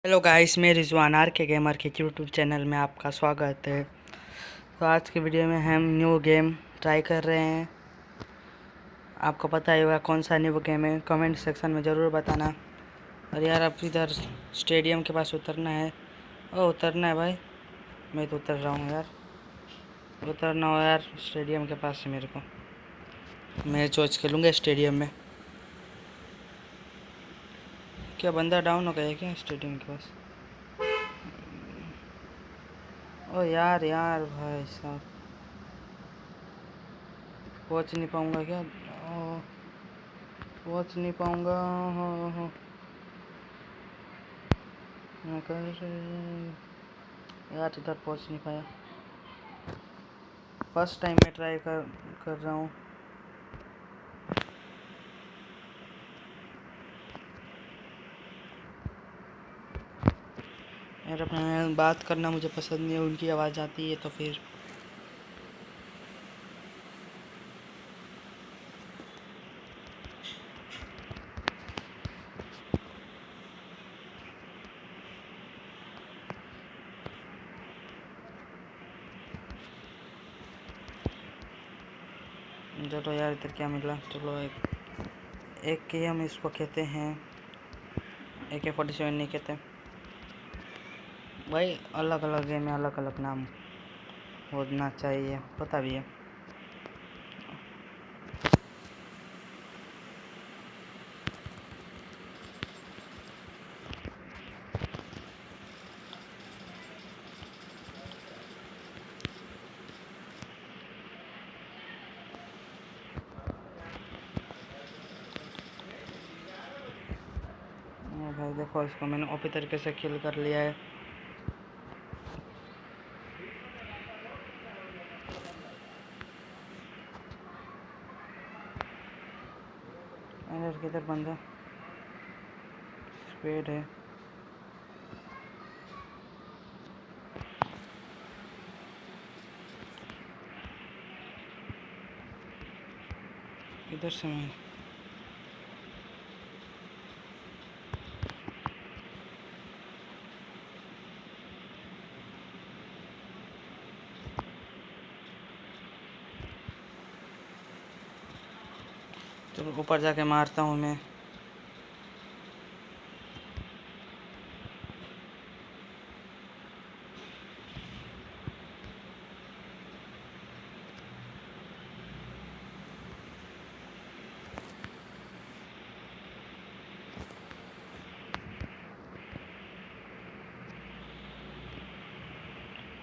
Hello guys, मैं Rizwan are के gamer के यूट्यूब चैनल में आपका स्वागत है। तो आज की वीडियो में हम न्यू गेम ट्राई कर रहे हैं। आपको पता ही होगा कौन सा न्यू गेम है, कमेंट सेक्शन में ज़रूर बताना। और यार अब इधर स्टेडियम के पास उतरना है। उतरना है भाई, मैं तो उतर रहा हूँ यार। उतरना हो यार स्टेडियम के पास से मेरे को। मैच वॉच खेलूँगा स्टेडियम में। क्या बंदा डाउन हो गया क्या स्टेडियम के पास? ओ यार यार भाई साहब, पहुँच नहीं पाऊँगा क्या? पहुँच नहीं पाऊँगा। हो मैं यार इधर पहुँच नहीं पाया। फर्स्ट टाइम मैं ट्राई कर रहा हूँ। यार अपना बात करना मुझे पसंद नहीं है, उनकी आवाज़ आती है तो फिर चलो यार इधर क्या मिला। चलो एक के हम इसको कहते हैं, AK-47 नहीं कहते भाई। अलग अलग गेम में अलग अलग नाम होना चाहिए, पता भी है। भाई देखो, इसको मैंने ओपी तरीके से किल कर लिया है। किधर बंदा स्पीड है। इधर से मैं चलो ऊपर जाके मारता हूँ मैं।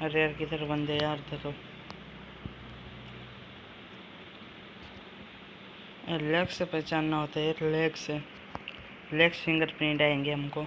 अरे यार किधर बंदे यार, देखो लेग से पहचानना होता है। लेग से लेग फिंगरप्रिंट आएंगे हमको।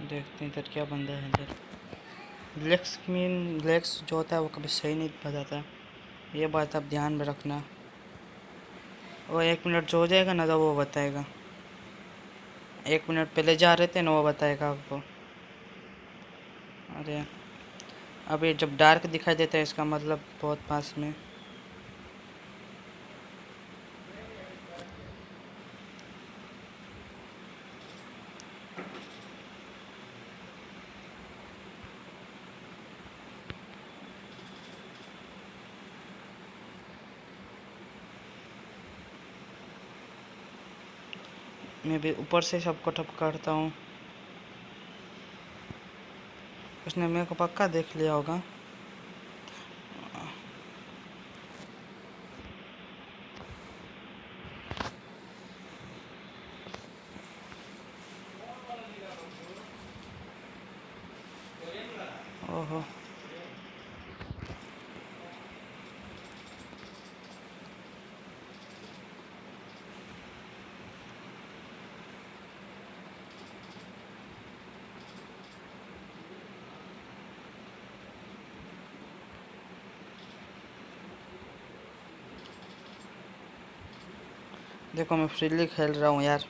देखते हैं इधर क्या बंदा है। इधर लेग्स जो होता है वो कभी सही नहीं बताता, ये बात आप ध्यान में रखना। वो 1 मिनट जो हो जाएगा ना तो वो बताएगा। 1 मिनट पहले जा रहे थे ना, वो बताएगा आपको। अरे अभी जब डार्क दिखाई देता है इसका मतलब बहुत पास में। मैं भी ऊपर से सबको ठप करता हूँ। उसने मेरे को पक्का देख लिया होगा। ओहो, देखो मैं फ्रीली खेल रहा हूँ यार।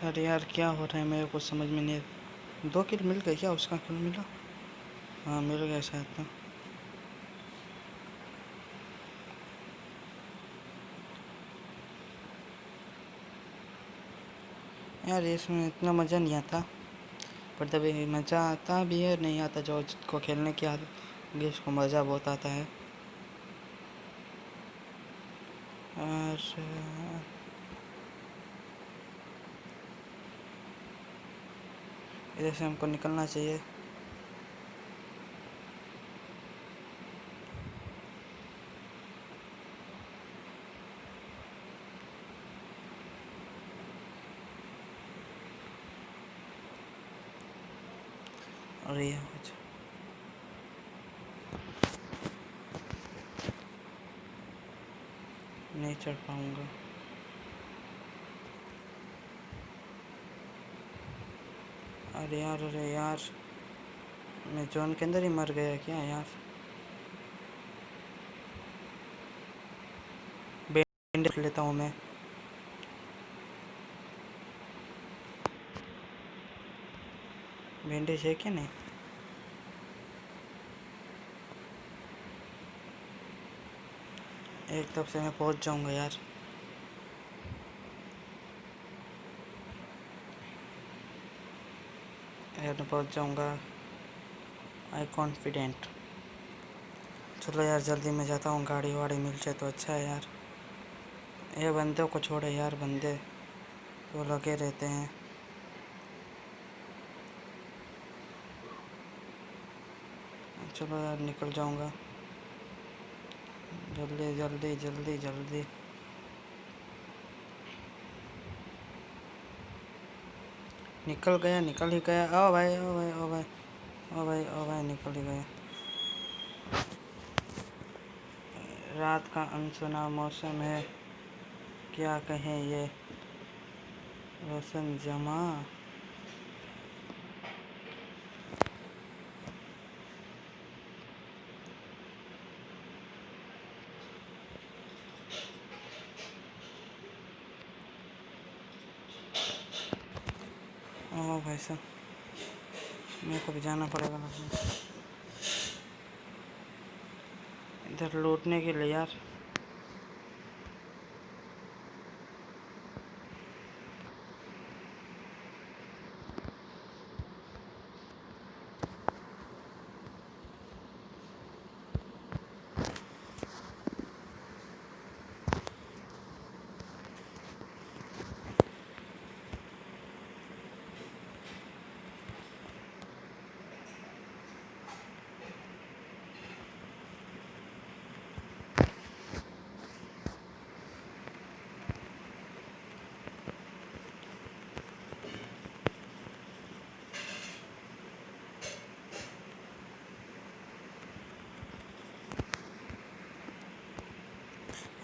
अरे यार क्या हो रहा है, मेरे को समझ में नहीं। 2 किल मिल गए क्या? उसका किल मिला? हाँ मिल गया शायद तो। यार इसमें इतना मज़ा नहीं आता, पर तभी मज़ा आता भी है, नहीं आता। जो जिसको खेलने की आदत होगी उसको मज़ा बहुत आता है। और इधर से हमको निकलना चाहिए। और ये कुछ नहीं चढ़ पाऊँगा। अरे यार, अरे यार, मैं जोन के अंदर ही मर गया क्या यार? बैंडेज लेता हूँ मैं। बैंडेज है क्या? नहीं। एक तब से मैं पहुँच जाऊँगा यार। यार मैं पहुँच जाऊँगा, आई कॉन्फिडेंट। चलो यार जल्दी मैं जाता हूँ, गाड़ी वाड़ी मिल जाए तो अच्छा है यार। ये बंदों को छोड़े यार, बंदे तो लगे रहते हैं। चलो यार निकल जाऊँगा, जल्दी जल्दी जल्दी जल्दी। निकल गया, निकल ही गया। ओ भाई, ओ भाई, ओ भाई, ओ भाई, ओ भाई, निकल ही गया। रात का अनसुना मौसम है, क्या कहें ये रोशन जमा। ओ भाई साहब, मेरे को भी जाना पड़ेगा इधर लूटने के लिए यार।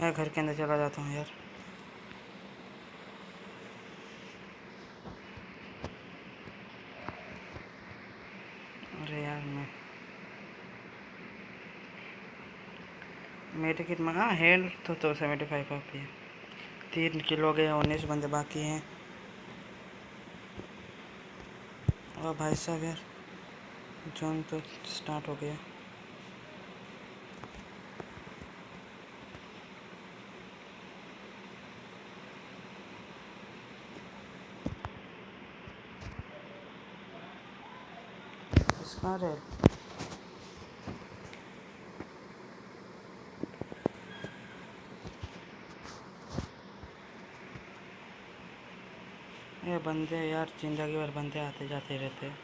मैं घर के अंदर चला जाता हूँ यार। अरे यार मैं मेरे किट में, हाँ हेल्थ तो 75 ऑफ है। 3 किलो गए, 19 बंदे बाकी हैं। और भाई साहब यार, जोन तो स्टार्ट हो गया। इसका रे ये बंदे यार, जिंदगी भर बंदे आते जाते रहते हैं।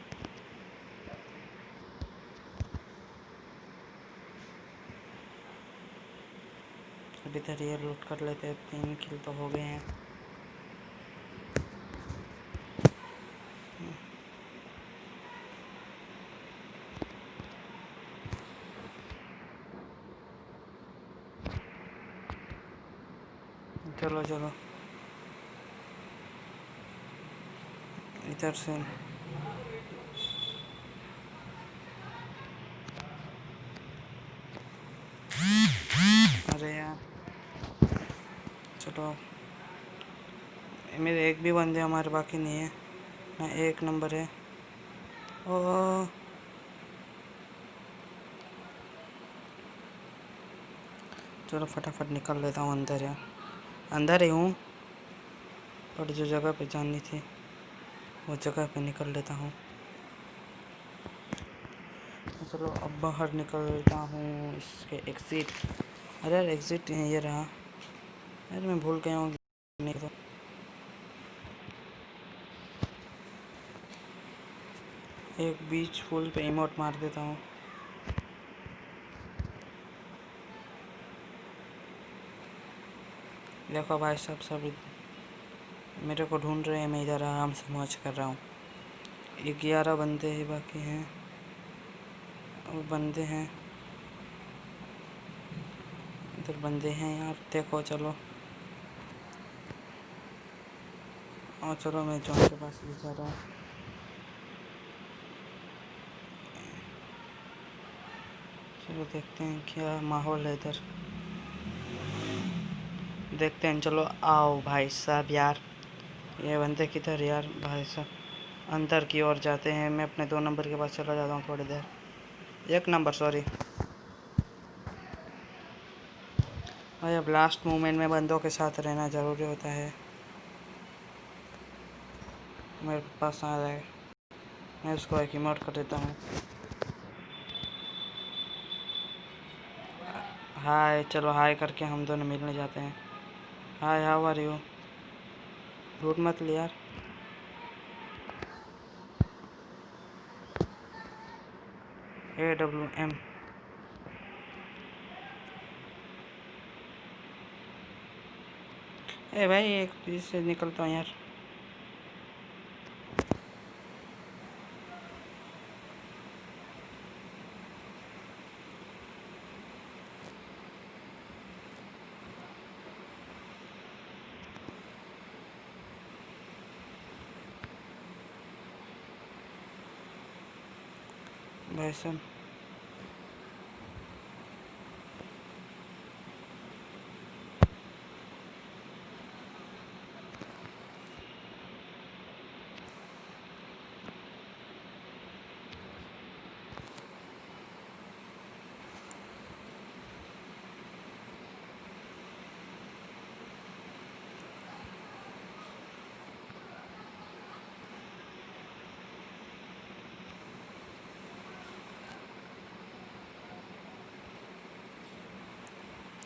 अभी तक ये लूट कर लेते हैं। 3 किल तो हो गए हैं। चलो चलो इधर से। अरे यार चलो, मेरे एक भी बंदे हमारे बाकी नहीं है ना, एक नंबर है। ओ चलो फटाफट निकल लेता हूँ अंदर यार, अंदर ही हूँ, पर जो जगह पे जानी थी वो जगह पे निकल लेता हूँ। चलो अब बाहर निकल लेता हूँ इसके एग्ज़िट। अरे यार एग्ज़िट ये रहा, अरे मैं भूल गया हूँ। नहीं तो एक बीच फुल पे इमोट मार देता हूँ। देखो भाई साहब सब मेरे को ढूंढ रहे हैं, मैं इधर आराम से मौज कर रहा हूँ। 11 बंदे ही बाकी हैं, और बंदे हैं इधर, बंदे हैं यार देखो। चलो और चलो मैं जॉन के पास भी जा रहा हूँ। चलो देखते हैं क्या माहौल है इधर, देखते हैं। चलो आओ भाई साहब यार, ये बंदे किधर यार भाई साहब, अंदर की ओर जाते हैं। मैं अपने 2 नंबर के पास चला जाता हूँ थोड़ी देर, 1 नंबर सॉरी भाई। अब लास्ट मोमेंट में बंदों के साथ रहना ज़रूरी होता है। मेरे पास आ जाए, मैं उसको एक इमोट कर देता हूँ। हाय, चलो हाय करके हम दोनों मिलने जाते हैं। हाय हाउ आर यू, लूट मत ले यार। AWM ए भाई, एक चीज़ से निकलता हूँ यार। भाई साहब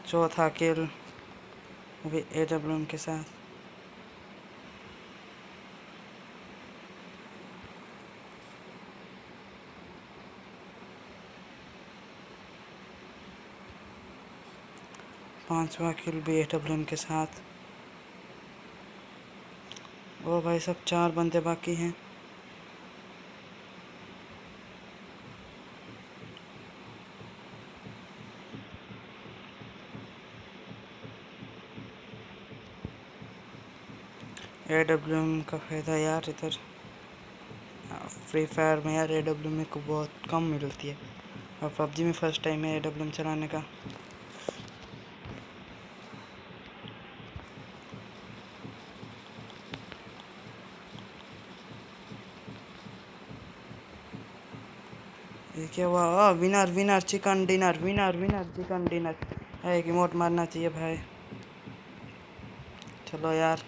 चौथा किल भी AWM के साथ। पांचवा किल भी AWM के साथ। ओ भाई सब 4 बंदे बाकी हैं। AWM का फ़ायदा यार इधर फ्री फायर में यार AWM को बहुत कम मिलती है, और PUBG में फ़र्स्ट टाइम है AWM चलाने का। ये क्या हुआ? Winner winner chicken dinner, winner winner chicken dinner. एक इमोट मारना चाहिए भाई। चलो यार।